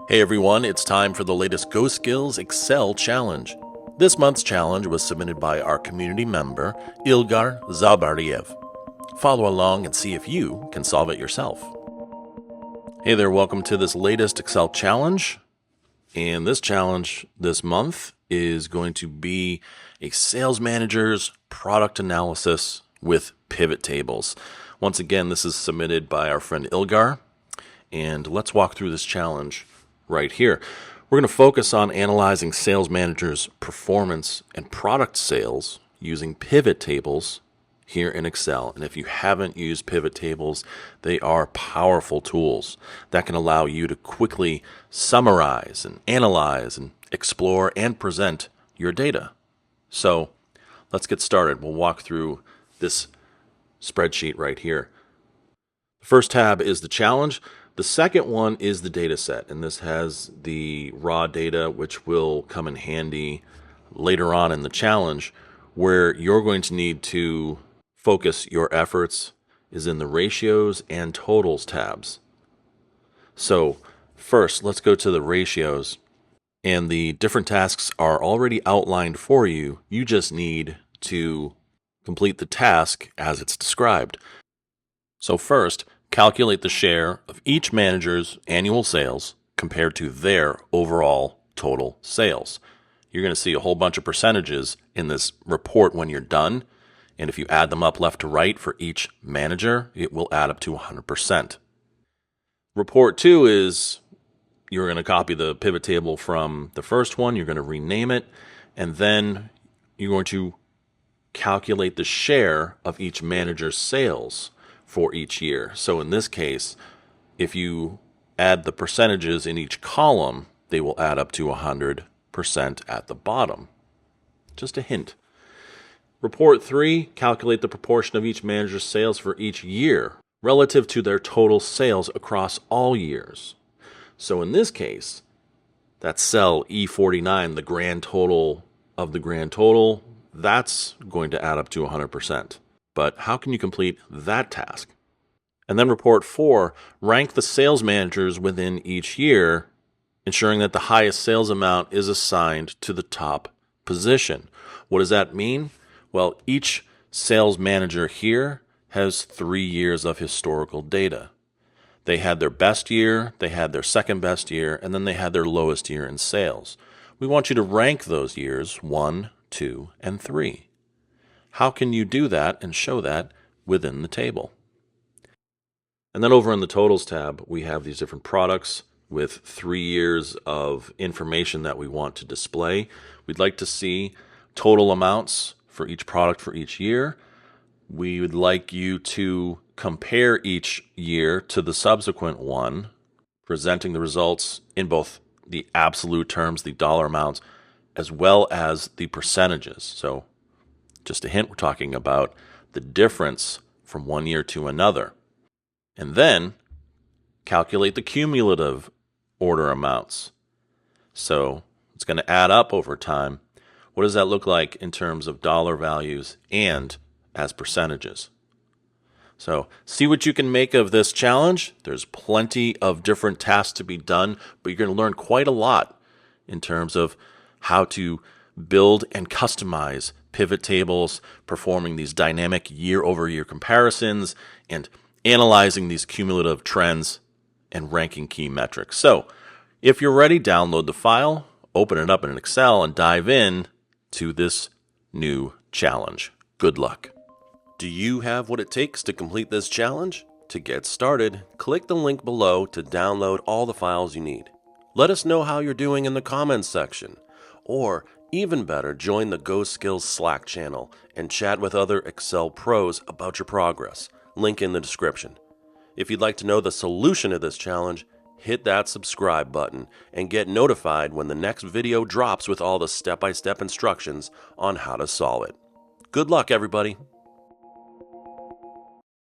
Hey everyone, it's time for the latest GoSkills Excel challenge. This month's challenge was submitted by our community member, Ilgar Zabariev. Follow along and see if you can solve it yourself. Hey there, welcome to this latest Excel challenge. And this challenge this month is going to be a sales manager's product analysis with PivotTables. Once again, this is submitted by our friend Ilgar. And let's walk through this challenge right here. We're going to focus on analyzing sales managers' performance and product sales using PivotTables here in Excel. And if you haven't used PivotTables, they are powerful tools that can allow you to quickly summarize and analyze and explore and present your data. So let's get started. We'll walk through this spreadsheet right here. The first tab is the challenge. The second one is the data set, and this has the raw data, which will come in handy later on in the challenge, where you're going to need to focus your efforts is in the ratios and totals tabs. So first, let's go to the ratios, and the different tasks are already outlined for you. You just need to complete the task as it's described. So first, calculate the share of each manager's annual sales compared to their overall total sales. You're going to see a whole bunch of percentages in this report when you're done. And if you add them up left to right for each manager, it will add up to 100%. Report 2 is you're going to copy the pivot table from the first one. You're going to rename it. And then you're going to calculate the share of each manager's sales for each year. So in this case, if you add the percentages in each column, they will add up to 100% at the bottom. Just a hint. Report 3, calculate the proportion of each manager's sales for each year relative to their total sales across all years. So in this case, that cell E49, the grand total of the grand total, that's going to add up to 100%. But how can you complete that task? And then report 4, rank the sales managers within each year, ensuring that the highest sales amount is assigned to the top position. What does that mean? Well, each sales manager here has 3 years of historical data. They had their best year, they had their second best year, and then they had their lowest year in sales. We want you to rank those years 1, 2, and 3. How can you do that and show that within the table? And then over in the totals tab, we have these different products with 3 years of information that we want to display. We'd like to see total amounts for each product for each year. We would like you to compare each year to the subsequent one, presenting the results in both the absolute terms, the dollar amounts, as well as the percentages. So just a hint, we're talking about the difference from one year to another. And then calculate the cumulative order amounts. So it's going to add up over time. What does that look like in terms of dollar values and as percentages? So see what you can make of this challenge. There's plenty of different tasks to be done, but you're going to learn quite a lot in terms of how to build and customize pivot tables, performing these dynamic year-over-year comparisons, and analyzing these cumulative trends and ranking key metrics. So if you're ready, download the file, open it up in Excel, and dive in to this new challenge. Good luck. Do you have what it takes to complete this challenge? To get started, click the link below to download all the files you need. Let us know how you're doing in the comments section. Or, even better, join the GoSkills Slack channel and chat with other Excel pros about your progress. Link in the description. If you'd like to know the solution to this challenge, hit that subscribe button and get notified when the next video drops with all the step-by-step instructions on how to solve it. Good luck, everybody!